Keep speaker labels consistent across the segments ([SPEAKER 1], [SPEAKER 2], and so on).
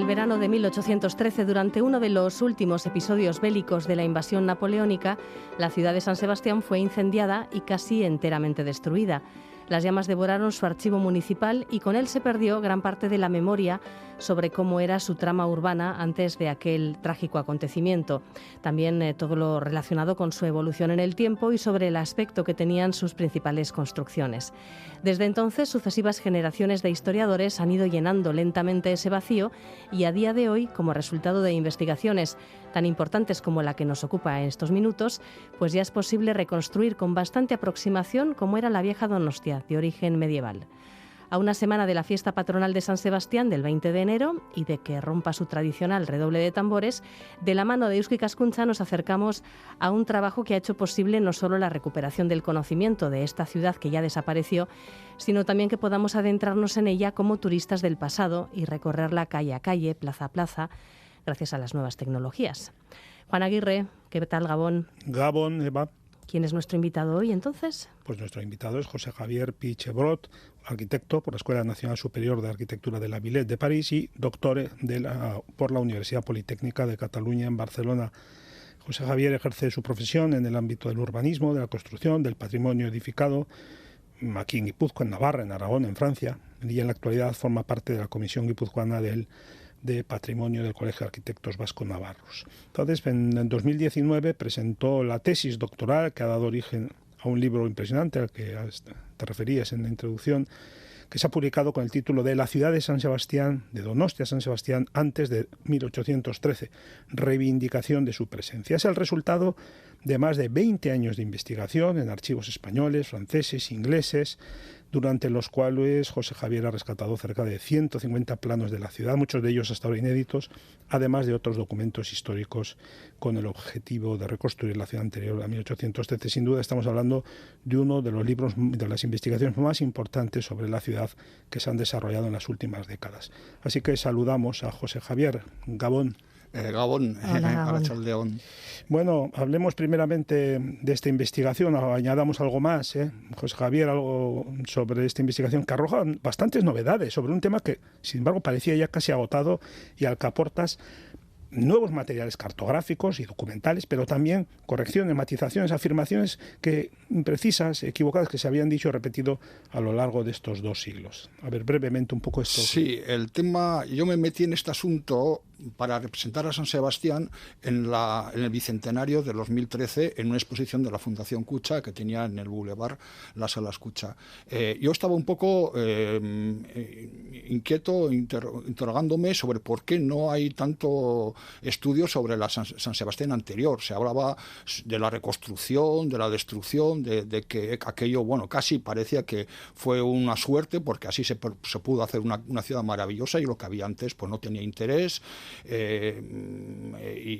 [SPEAKER 1] verano de 1813, durante uno de los últimos episodios bélicos de la invasión napoleónica, la ciudad de San Sebastián fue incendiada y casi enteramente destruida. Las llamas devoraron su archivo municipal y con él se perdió gran parte de la memoria sobre cómo era su trama urbana antes de aquel trágico acontecimiento. También todo lo relacionado con su evolución en el tiempo y sobre el aspecto que tenían sus principales construcciones. Desde entonces, sucesivas generaciones de historiadores han ido llenando lentamente ese vacío y a día de hoy, como resultado de investigaciones tan importantes como la que nos ocupa en estos minutos, pues ya es posible reconstruir con bastante aproximación cómo era la vieja Donostia, de origen medieval. A una semana de la fiesta patronal de San Sebastián, del 20 de enero, y de que rompa su tradicional redoble de tambores, de la mano de Eusko Ikaskuntza nos acercamos a un trabajo que ha hecho posible no solo la recuperación del conocimiento de esta ciudad que ya desapareció, sino también que podamos adentrarnos en ella como turistas del pasado y recorrerla calle a calle, plaza a plaza, gracias a las nuevas tecnologías. Juan Aguirre, ¿qué tal, Gabón?
[SPEAKER 2] Gabón, Eva.
[SPEAKER 1] ¿Quién es nuestro invitado hoy, entonces?
[SPEAKER 2] Pues nuestro invitado es José Javier Pichebrot, arquitecto por la Escuela Nacional Superior de Arquitectura de la Villette de París y doctor por la Universidad Politécnica de Cataluña en Barcelona. José Javier ejerce su profesión en el ámbito del urbanismo, de la construcción, del patrimonio edificado, aquí en Guipúzcoa, en Navarra, en Aragón, en Francia, y en la actualidad forma parte de la Comisión Guipuzcoana de Patrimonio del Colegio de Arquitectos Vasco-Navarros. Entonces, en 2019 presentó la tesis doctoral que ha dado origen a un libro impresionante al que te referías en la introducción, que se ha publicado con el título de La ciudad de San Sebastián, de Donostia a San Sebastián, antes de 1813, reivindicación de su presencia. Es el resultado de más de 20 años de investigación en archivos españoles, franceses, ingleses, durante los cuales José Javier ha rescatado cerca de 150 planos de la ciudad, muchos de ellos hasta ahora inéditos, además de otros documentos históricos con el objetivo de reconstruir la ciudad anterior a 1813. Sin duda estamos hablando de uno de los libros, de las investigaciones más importantes sobre la ciudad que se han desarrollado en las últimas décadas. Así que saludamos a José Javier. Gabón.
[SPEAKER 3] Gabón, Arratsaldeon.
[SPEAKER 2] Bueno, hablemos primeramente de esta investigación, añadamos algo más, José Javier, algo sobre esta investigación que arroja bastantes novedades sobre un tema que, sin embargo, parecía ya casi agotado y al que aportas nuevos materiales cartográficos y documentales, pero también correcciones, matizaciones, afirmaciones imprecisas, equivocadas, que se habían dicho y repetido a lo largo de estos 2 siglos. A ver, brevemente un poco esto.
[SPEAKER 3] Sí, el tema, yo me metí en este asunto para representar a San Sebastián en el bicentenario de 2013 en una exposición de la Fundación Cucha que tenía en el Boulevard las Salas Cucha. Yo estaba un poco inquieto, interrogándome sobre por qué no hay tanto estudio sobre la San Sebastián anterior. Se hablaba de la reconstrucción, de la destrucción, de que aquello, bueno, casi parecía que fue una suerte porque así se pudo hacer una ciudad maravillosa y lo que había antes pues no tenía interés.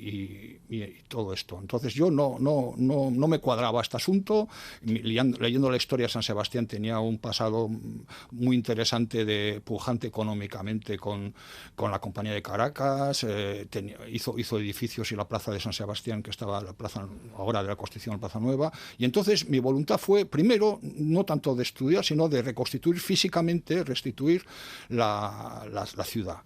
[SPEAKER 3] Y todo esto. Entonces yo no me cuadraba este asunto. Leyendo la historia de San Sebastián tenía un pasado muy interesante, pujante económicamente con la Compañía de Caracas. Hizo edificios y la plaza de San Sebastián, que estaba la plaza ahora de la Constitución, la Plaza Nueva. Y entonces mi voluntad fue, primero, no tanto de estudiar, sino de reconstituir físicamente, restituir la ciudad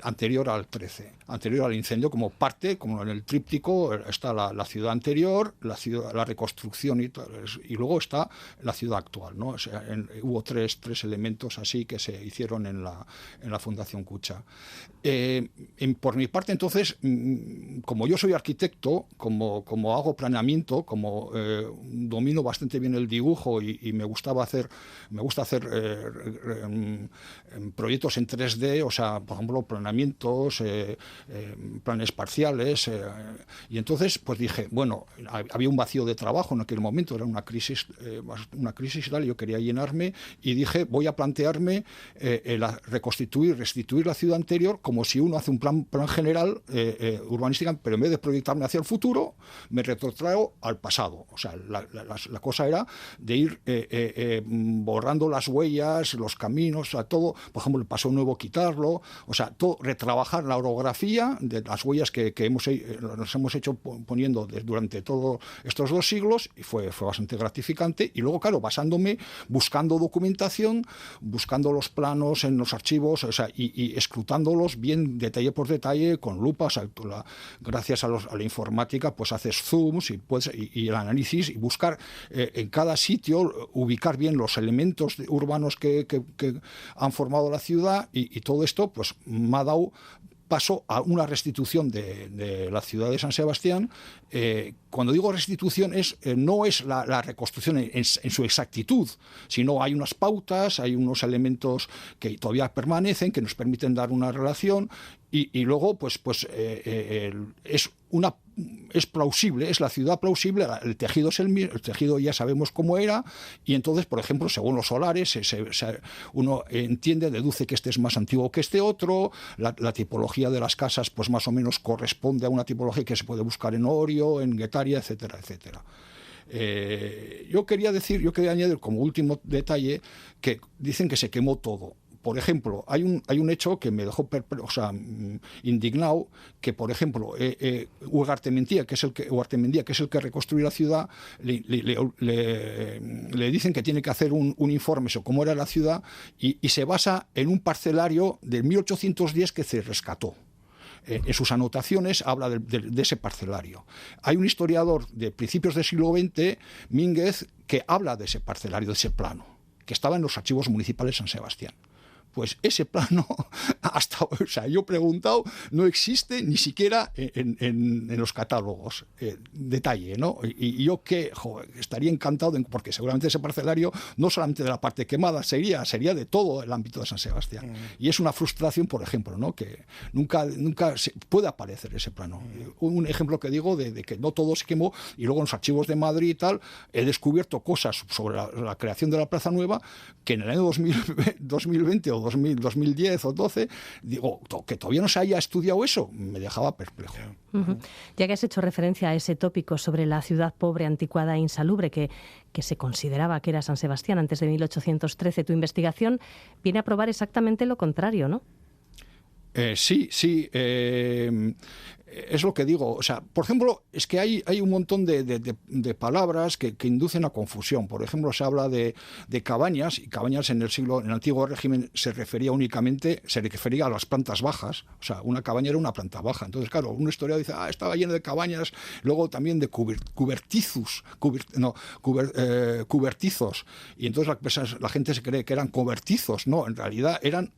[SPEAKER 3] anterior al 13, anterior al incendio, como parte, como en el tríptico está la ciudad anterior, la reconstrucción y luego está la ciudad actual, ¿no? O sea, hubo tres elementos así que se hicieron en la Fundación Cucha. Por mi parte, entonces, como yo soy arquitecto, como hago planeamiento, como domino bastante bien el dibujo y me gusta hacer proyectos en 3D, o sea, por ejemplo, planeamientos, planes parciales, y entonces pues dije, bueno, había un vacío de trabajo en aquel momento, era una crisis y tal, yo quería llenarme y dije, voy a plantearme restituir la ciudad anterior como si uno hace un plan general urbanística, pero en vez de proyectarme hacia el futuro, me retrotraigo al pasado. O sea, la cosa era de ir borrando las huellas, los caminos, o sea, todo, por ejemplo, el Paso Nuevo quitarlo, o sea, todo, retrabajar la orografía, de las huellas que nos hemos hecho poniendo durante todos estos 2 siglos, y fue bastante gratificante. Y luego, claro, basándome, buscando documentación, buscando los planos en los archivos, o sea, y escrutándolos bien detalle por detalle, con lupas. Gracias a la informática, pues haces zooms y el análisis, y buscar en cada sitio, ubicar bien los elementos urbanos que han formado la ciudad, y todo esto pues me ha dado paso a una restitución de la ciudad de San Sebastián. Cuando digo restitución, no es la reconstrucción en su exactitud, sino hay unas pautas, hay unos elementos que todavía permanecen, que nos permiten dar una relación, y luego pues es plausible, es la ciudad plausible, el tejido es el mismo, el tejido ya sabemos cómo era, y entonces, por ejemplo, según los solares, uno entiende, deduce que este es más antiguo que este otro, la tipología de las casas pues más o menos corresponde a una tipología que se puede buscar en Orio, en Guetaria, etcétera, etcétera. Yo quería añadir como último detalle que dicen que se quemó todo. Por ejemplo, hay un hecho que me dejó indignado, que, por ejemplo, Ugartemendia, que es el que reconstruye la ciudad, le dicen que tiene que hacer un informe sobre cómo era la ciudad, y se basa en un parcelario de 1810 que se rescató. En sus anotaciones habla de ese parcelario. Hay un historiador de principios del siglo XX, Mínguez, que habla de ese parcelario, de ese plano, que estaba en los archivos municipales de San Sebastián. Pues ese plano, yo he preguntado, no existe ni siquiera en los catálogos. Detalle, ¿no? Y yo estaría encantado, porque seguramente ese parcelario, no solamente de la parte quemada, sería de todo el ámbito de San Sebastián. Y es una frustración, por ejemplo, ¿no? Que nunca puede aparecer ese plano. Un ejemplo que digo de que no todo se quemó, y luego en los archivos de Madrid y tal, he descubierto cosas sobre la creación de la Plaza Nueva que en el año 2020 o 2010 o 12, digo, que todavía no se haya estudiado eso, me dejaba perplejo.
[SPEAKER 1] Ya que has hecho referencia a ese tópico sobre la ciudad pobre, anticuada e insalubre que se consideraba que era San Sebastián antes de 1813, tu investigación viene a probar exactamente lo contrario, ¿no?
[SPEAKER 3] Sí. Es lo que digo. O sea, por ejemplo, es que hay un montón de palabras que inducen a confusión. Por ejemplo, se habla de cabañas, y cabañas en el antiguo régimen se refería a las plantas bajas. O sea, una cabaña era una planta baja. Entonces, claro, un historiador dice, estaba lleno de cabañas, luego también de cubertizos. Y entonces la gente se cree que eran cobertizos. No, en realidad eran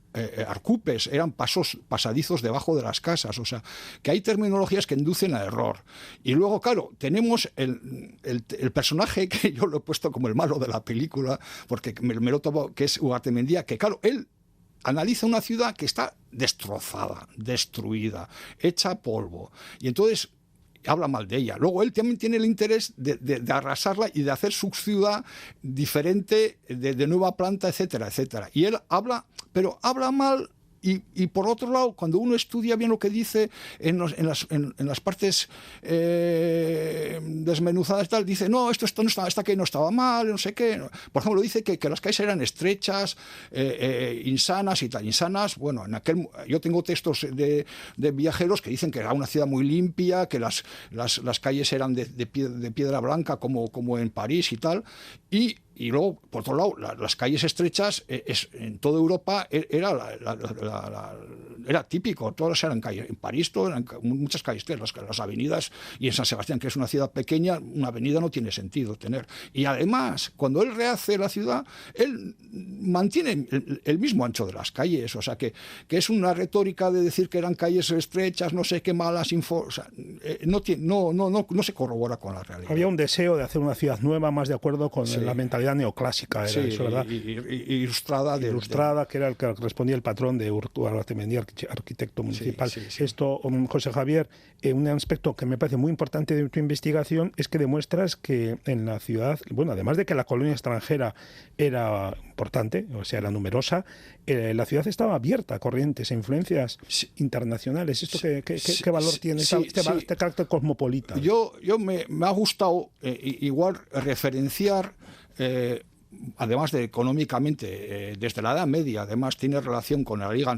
[SPEAKER 3] arcupes, eran pasadizos debajo de las casas. O sea, que hay terminologías que inducen a error. Y luego, claro, tenemos el personaje que yo lo he puesto como el malo de la película, porque me lo tomo, que es Ugartemendia, que claro, él analiza una ciudad que está destrozada, destruida, hecha polvo. Y entonces habla mal de ella. Luego él también tiene el interés de arrasarla y de hacer su ciudad diferente, de nueva planta, etcétera, etcétera. Y él habla mal. Y por otro lado, cuando uno estudia bien lo que dice en las partes desmenuzadas y tal, dice, no, esto no estaba, esta que no estaba mal, no sé qué. Por ejemplo, dice que las calles eran estrechas, insanas y tal. Insanas, bueno, yo tengo textos de viajeros que dicen que era una ciudad muy limpia, que las calles eran de piedra blanca como en París y tal. Y luego, por otro lado, las calles estrechas en toda Europa era típico, todas eran calles. En París eran muchas calles, las avenidas, y en San Sebastián, que es una ciudad pequeña, una avenida no tiene sentido tener. Y además, cuando él rehace la ciudad, él mantiene el mismo ancho de las calles, o sea, que es una retórica de decir que eran calles estrechas, no sé qué malas, o sea, no se corrobora con la realidad.
[SPEAKER 2] Había un deseo de hacer una ciudad nueva, más de acuerdo con la mentalidad neoclásica, era eso, ¿verdad?
[SPEAKER 3] Ilustrada,
[SPEAKER 2] que era el que respondía el patrón de Ugartemendia, arquitecto municipal.
[SPEAKER 3] Sí.
[SPEAKER 2] Esto, José Javier, un aspecto que me parece muy importante de tu investigación es que demuestras que en la ciudad, bueno, además de que la colonia extranjera era importante, o sea, era numerosa, la ciudad estaba abierta a corrientes, a influencias internacionales. ¿Esto qué valor tiene, este carácter cosmopolita?
[SPEAKER 3] Yo me ha gustado igual referenciar además de económicamente, desde la Edad Media, además tiene relación con la Liga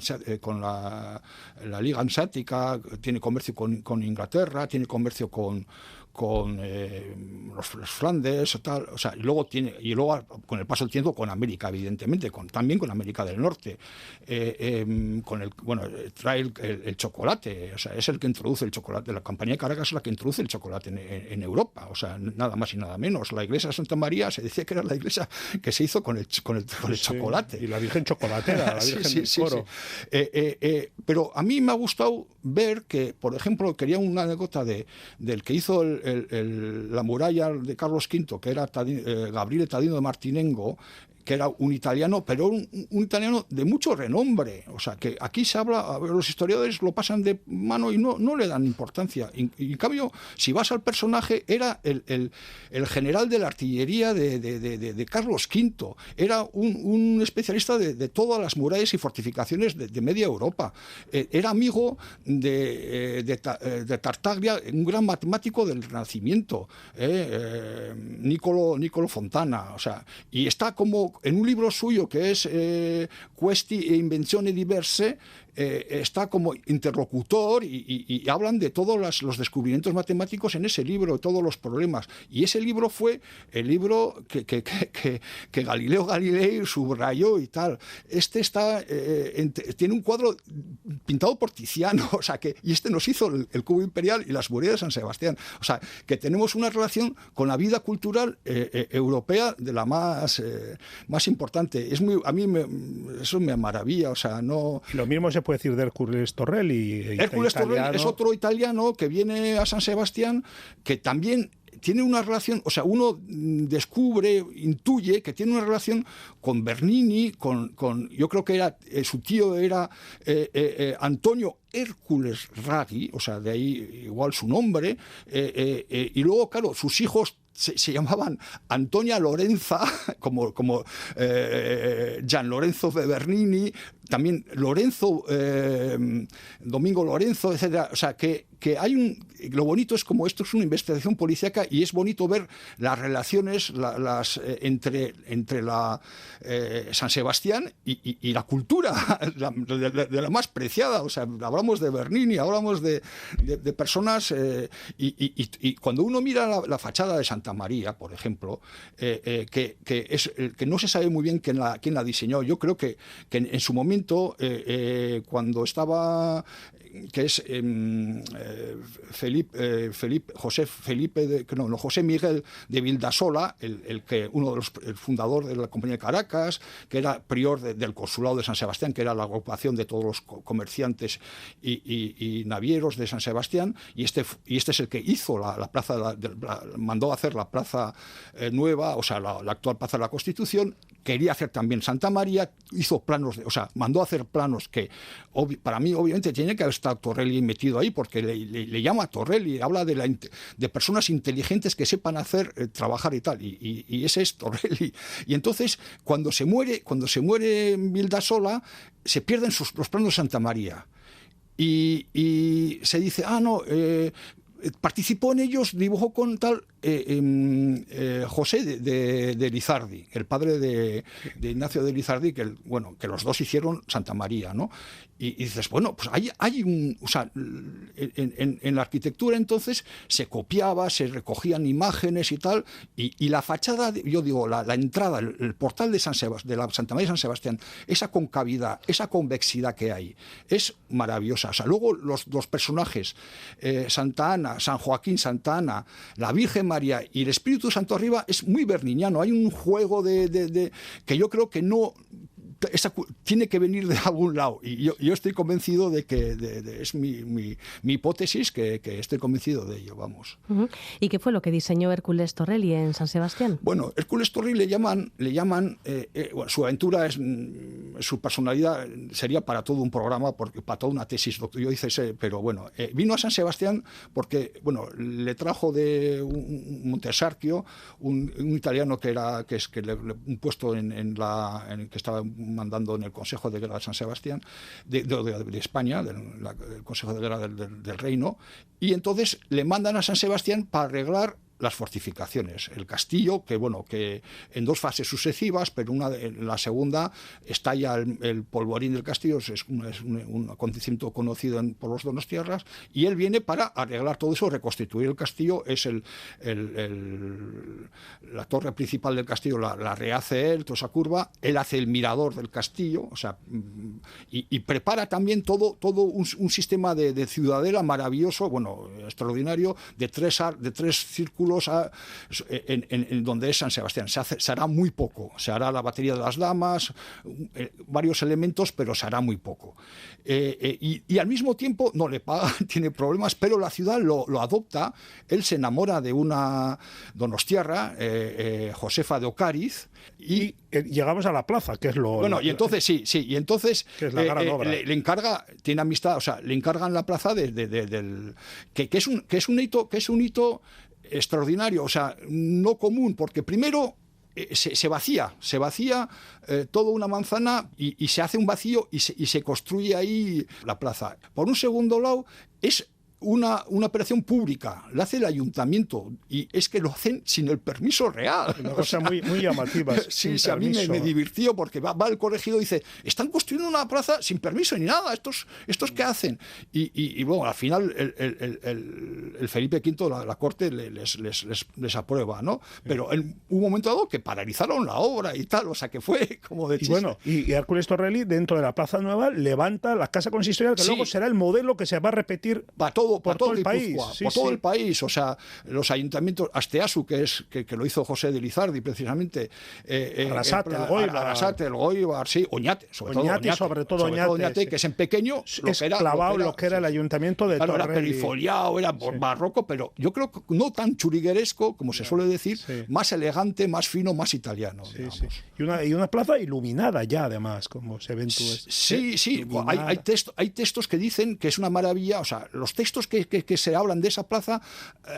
[SPEAKER 3] Hanseática, tiene comercio con Inglaterra, tiene comercio con los Flandes o tal, o sea, y luego con el paso del tiempo con América, evidentemente, también con América del Norte, trae el chocolate, o sea, es el que introduce el chocolate. La Compañía de Caracas es la que introduce el chocolate en Europa, o sea, nada más y nada menos. La iglesia de Santa María se decía que era la iglesia que se hizo con el chocolate.
[SPEAKER 2] Y la Virgen chocolatera, la Virgen del Coro.
[SPEAKER 3] Pero a mí me ha gustado ver que, por ejemplo, quería una anécdota del que hizo la muralla de Carlos V, que era Gabriele Tadino de Martinengo, que era un italiano, pero un italiano de mucho renombre. O sea, que aquí se habla, los historiadores lo pasan de mano y no le dan importancia. Y en cambio, si vas al personaje, era el general de la artillería de Carlos V. Era un especialista de todas las murallas y fortificaciones de media Europa. Era amigo de Tartaglia, un gran matemático del Renacimiento, Niccolo Fontana. O sea, y está como en un libro suyo que es Questi e Invenzioni Diverse, está como interlocutor y hablan de todos los descubrimientos matemáticos en ese libro, todos los problemas. Y ese libro fue el libro que Galileo Galilei subrayó y tal. Tiene un cuadro pintado por Tiziano, o sea, y nos hizo el cubo imperial y las murallas de San Sebastián. O sea, que tenemos una relación con la vida cultural europea de la más importante. A mí eso me maravilla, o sea, no...
[SPEAKER 2] Lo mismo se puede decir de Hércules Torrelli.
[SPEAKER 3] Hércules Torrelli es otro italiano que viene a San Sebastián, que también tiene una relación, o sea, uno intuye que tiene una relación con Bernini, yo creo que su tío era Antonio Hércules Raggi, o sea, de ahí igual su nombre, y luego, claro, sus hijos se llamaban Antonia Lorenza, como Gian Lorenzo de Bernini, también Lorenzo, Domingo Lorenzo, etcétera. O sea, que lo bonito es como esto es una investigación policíaca y es bonito ver las relaciones entre la San Sebastián y la cultura de la más preciada. O sea, hablamos de Bernini, hablamos de personas y cuando uno mira la fachada de Santa María, por ejemplo, que no se sabe muy bien quién la diseñó. Yo creo que en su momento, cuando estaba, que es José Miguel de Vildasola, el fundador de la Compañía de Caracas, que era prior del Consulado de San Sebastián, que era la agrupación de todos los comerciantes y navieros de San Sebastián, y este es el que hizo la plaza, mandó a hacer la plaza nueva, o sea, la actual Plaza de la Constitución. Quería hacer también Santa María, hizo planos, mandó a hacer planos que para mí obviamente tiene que haber estado Torrelli metido ahí, porque le llama Torrelli, habla de personas inteligentes que sepan trabajar y tal, y ese es Torrelli. Y entonces cuando se muere Vildasola, se pierden los planos de Santa María y se dice, participó en ellos, dibujó con tal José de Lizardi, el padre de Ignacio de Lizardi, que los dos hicieron Santa María, ¿no? Y dices, bueno, pues hay o sea, en la arquitectura entonces se copiaba, se recogían imágenes y tal, y la fachada, yo digo, la entrada, el portal de la Santa María de San Sebastián, esa concavidad, esa convexidad que hay, es maravillosa. O sea, luego los personajes, Santa Ana, San Joaquín, Santa Ana, la Virgen María y el Espíritu Santo arriba, es muy berniniano. Hay un juego que yo creo que no... tiene que venir de algún lado, y yo estoy convencido de que es mi hipótesis, que estoy convencido de ello, vamos.
[SPEAKER 1] Uh-huh. ¿Y qué fue lo que diseñó Hércules Torrelli en San Sebastián?
[SPEAKER 3] Bueno, Hércules Torrelli le llaman su aventura, su personalidad sería para todo un programa, para toda una tesis, yo hice pero bueno, vino a San Sebastián porque, le trajo de un Montesarchio, un italiano que un puesto que estaba mandando en el Consejo de Guerra de San Sebastián, de España, del Consejo de Guerra del Reino, y entonces le mandan a San Sebastián para arreglar las fortificaciones. El castillo, que en 2 fases sucesivas, pero en la segunda estalla el polvorín del castillo, es un acontecimiento conocido por los donostiarras, y él viene para arreglar todo eso, reconstituir el castillo. Es la torre principal del castillo, la rehace él, toda esa curva, él hace el mirador del castillo, o sea, y prepara también todo un sistema de ciudadela maravilloso, extraordinario, de tres círculos en donde es San Sebastián. Se hará muy poco, se hará la batería de las damas, varios elementos, pero se hará muy poco. Y al mismo tiempo no le paga, tiene problemas, pero la ciudad lo adopta. Él se enamora de una donostiarra, Josefa de Ocariz,
[SPEAKER 2] y llegamos a la plaza, que es lo...
[SPEAKER 3] y entonces y entonces
[SPEAKER 2] que es la gran obra.
[SPEAKER 3] Le encarga, tiene amistad, o sea, le encargan la plaza que es un hito extraordinario, o sea, no común, porque primero se vacía toda una manzana y se hace un vacío y se construye ahí la plaza. Por un segundo lado, es una operación pública, la hace el ayuntamiento, y es que lo hacen sin el permiso real.
[SPEAKER 2] Una cosa muy llamativa.
[SPEAKER 3] Sí, a mí me divirtió, porque va el corregidor y dice, están construyendo una plaza sin permiso ni nada, ¿estos qué hacen? Y bueno, al final el Felipe V, la corte, les aprueba, ¿no? Pero en un momento dado que paralizaron la obra y tal, o sea que fue como de chiste.
[SPEAKER 2] Y Hércules Torrelli, dentro de la Plaza Nueva, levanta la casa consistorial, que luego será el modelo que se va a repetir por todo el país.
[SPEAKER 3] Por todo el país, o sea, los ayuntamientos, Asteasu, que lo hizo José de Lizardi precisamente, Arrasate, el Goibar, sí, Oñate,
[SPEAKER 2] sobre todo Oñate,
[SPEAKER 3] que es en pequeño,
[SPEAKER 2] lo que era el ayuntamiento de Torrelli.
[SPEAKER 3] Era perifoliado, era barroco, pero yo creo que no tan churigueresco, como se suele decir, más elegante, más fino, más italiano.
[SPEAKER 2] Y una plaza iluminada ya, además, como se ven tú.
[SPEAKER 3] Sí, hay textos que dicen que es una maravilla, o sea, los textos que se hablan de esa plaza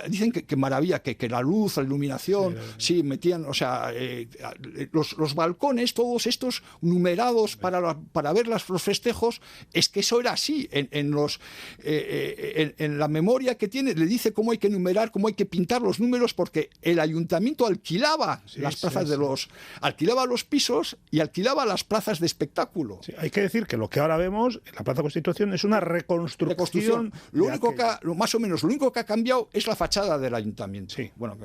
[SPEAKER 3] dicen que maravilla, que la luz, la iluminación, metían, o sea, los balcones, todos estos numerados para ver los festejos, es que eso era así. En la memoria que tiene, le dice cómo hay que numerar, cómo hay que pintar los números, porque el ayuntamiento alquilaba las plazas alquilaba los pisos y alquilaba las plazas de espectáculo.
[SPEAKER 2] Hay que decir que lo que ahora vemos en la Plaza Constitución es una reconstrucción.
[SPEAKER 3] Lo único que ha cambiado es la fachada del ayuntamiento. Bueno,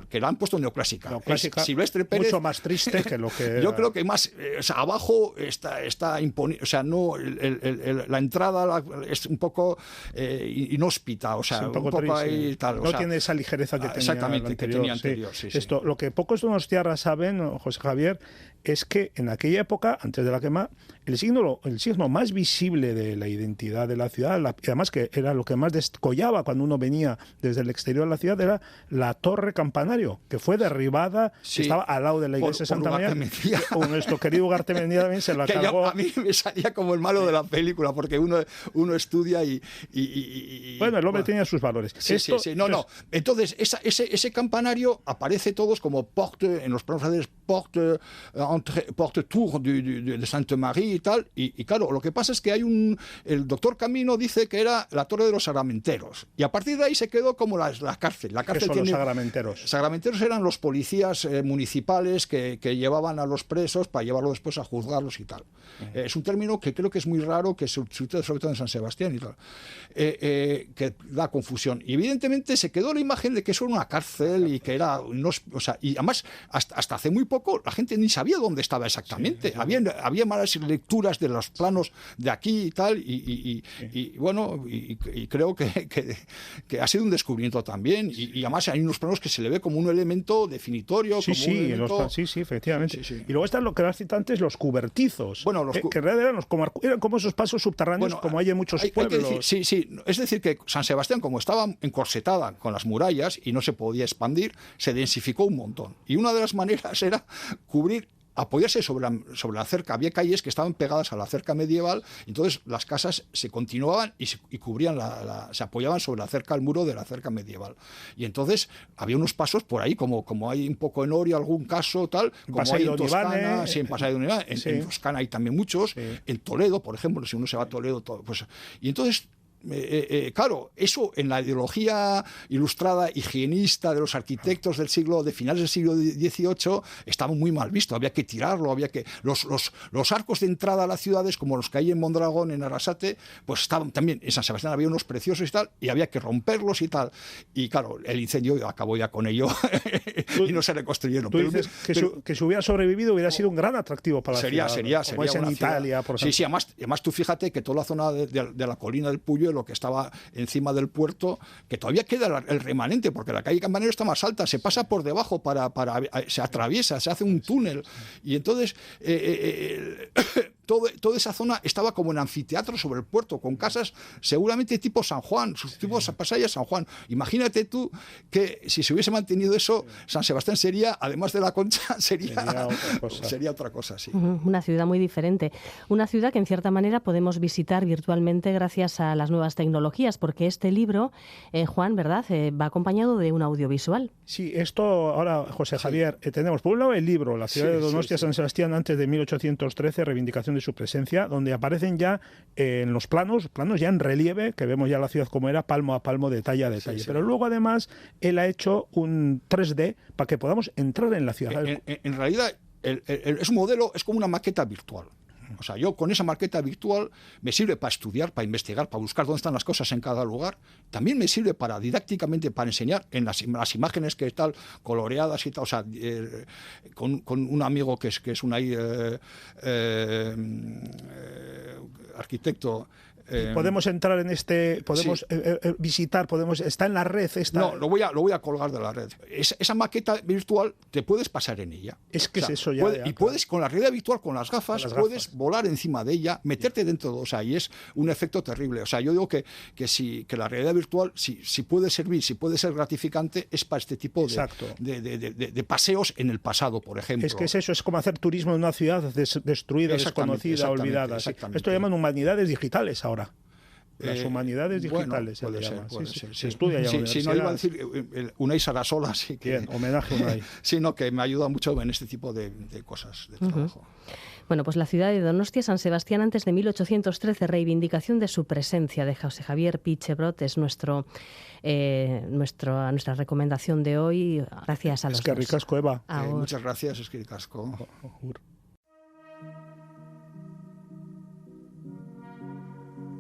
[SPEAKER 3] que la han puesto neoclásica. Silvestre Pérez,
[SPEAKER 2] mucho más triste que lo que
[SPEAKER 3] yo creo que más, o sea, abajo está imponible, o sea, no la entrada es un poco inhóspita, o sea, un poco ahí tal,
[SPEAKER 2] no tiene esa ligereza que tenía
[SPEAKER 3] exactamente, que tenía anterior.
[SPEAKER 2] Esto, lo que pocos donostiarras saben, José Javier, es que en aquella época, antes de la quema, el signo más visible de la identidad de la ciudad, y además que era lo que más descollaba cuando uno venía desde el exterior de la ciudad, era la torre campanario, que fue derribada, estaba al lado de la iglesia de Santa María. Con nuestro querido Ugarte Mendía también se la cargó.
[SPEAKER 3] A mí me salía como el malo de la película, porque uno estudia y
[SPEAKER 2] bueno, el hombre tenía sus valores.
[SPEAKER 3] Entonces, ese campanario aparece todos como porte, en los planos franceses, porte tour de Sainte Marie y tal, y claro, lo que pasa es que el doctor Camino dice que era la torre de los sagramenteros, y a partir de ahí se quedó como la cárcel.
[SPEAKER 2] ¿Qué son los sagramenteros?
[SPEAKER 3] Sagramenteros eran los policías municipales que llevaban a los presos para llevarlos después a juzgarlos y tal. Es un término que creo que es muy raro, que se utiliza sobre todo en San Sebastián y tal, que da confusión. Y evidentemente se quedó la imagen de que eso era una cárcel y que era... o sea, y además, hasta hace muy poco, la gente ni sabía dónde estaba exactamente. Había malas lecturas de los planos de aquí y tal, y bueno, y creo que ha sido un descubrimiento también, y además hay unos planos que se le ve como un elemento definitorio.
[SPEAKER 2] Sí, efectivamente. Y luego están lo que has citado antes, los cubertizos, que en realidad eran como esos pasos subterráneos, como hay en muchos pueblos.
[SPEAKER 3] Es decir, que San Sebastián, como estaba encorsetada con las murallas y no se podía expandir, se densificó un montón. Y una de las maneras era apoyarse sobre la cerca. Había calles que estaban pegadas a la cerca medieval, entonces las casas se continuaban y cubrían se apoyaban sobre la cerca, el muro de la cerca medieval. Y entonces había unos pasos por ahí, como hay un poco en Oria algún caso, tal, como hay en Toscana, en Pasai de Univane, en Toscana hay también muchos, en Toledo, por ejemplo, si uno se va a Toledo, pues, y entonces claro, eso en la ideología ilustrada higienista de los arquitectos de finales del siglo XVIII estaba muy mal visto, había que tirarlo, los arcos de entrada a las ciudades, como los que hay en Mondragón, en Arrasate, pues estaban también, en San Sebastián había unos preciosos y tal, y había que romperlos y tal, y claro, el incendio acabó ya con ello y no se reconstruyeron.
[SPEAKER 2] Tú dices que si hubiera sobrevivido hubiera sido un gran atractivo para la ciudad.
[SPEAKER 3] Sería
[SPEAKER 2] como es en Italia, por ejemplo.
[SPEAKER 3] Sí, además tú fíjate que toda la zona de la colina del Puyo, lo que estaba encima del puerto, que todavía queda el remanente, porque la calle Campanero está más alta, se pasa por debajo se atraviesa, se hace un túnel, y entonces toda esa zona estaba como en anfiteatro sobre el puerto, con casas seguramente tipo San Juan, tipo Pasaya San Juan. Imagínate tú que si se hubiese mantenido eso, San Sebastián sería, además de la Concha, sería otra cosa, sí.
[SPEAKER 1] Una ciudad muy diferente. Una ciudad que en cierta manera podemos visitar virtualmente gracias a las nuevas tecnologías, porque este libro, Juan, ¿verdad?, va acompañado de un audiovisual.
[SPEAKER 2] Sí, esto ahora, José Javier, tenemos por un lado el libro, La ciudad de Donostia, San Sebastián antes de 1813, reivindicación de su presencia, donde aparecen ya en los planos ya en relieve, que vemos ya la ciudad como era, palmo a palmo, detalle a detalle. Pero luego además él ha hecho un 3D para que podamos entrar en la ciudad.
[SPEAKER 3] En realidad es un modelo, es como una maqueta virtual. O sea, yo con esa maqueta virtual me sirve para estudiar, para investigar, para buscar dónde están las cosas en cada lugar. También me sirve didácticamente para enseñar en las imágenes que tal, coloreadas y tal. O sea, con un amigo que es un arquitecto.
[SPEAKER 2] Podemos entrar en podemos visitar, está en la red.
[SPEAKER 3] No, lo voy a colgar de la red. Esa maqueta virtual te puedes pasar en ella.
[SPEAKER 2] Es que es eso ya.
[SPEAKER 3] Puedes, con la realidad virtual, con las gafas, puedes volar encima de ella, meterte dentro de, o sea, y es un efecto terrible. O sea, yo digo que la realidad virtual, si puede servir, si puede ser gratificante, es para este tipo de paseos en el pasado, por ejemplo.
[SPEAKER 2] Es que es eso, es como hacer turismo en una ciudad destruida, desconocida, olvidada. Esto llaman humanidades digitales ahora. Las humanidades digitales,
[SPEAKER 3] bueno, puede ser,
[SPEAKER 2] se estudia ya.
[SPEAKER 3] Sí, no iba a decir Unai Sarasola, así que.
[SPEAKER 2] Bien, homenaje a Unai.
[SPEAKER 3] Sino que me ayuda mucho en este tipo de cosas de trabajo.
[SPEAKER 1] Bueno, pues la ciudad de Donostia, San Sebastián antes de 1813, reivindicación de su presencia, de José Javier Pi Chebrot, es nuestra recomendación de hoy. Gracias a los dos.
[SPEAKER 2] Eskerrik asko, Eva.
[SPEAKER 3] Muchas gracias, Eskerrik asko.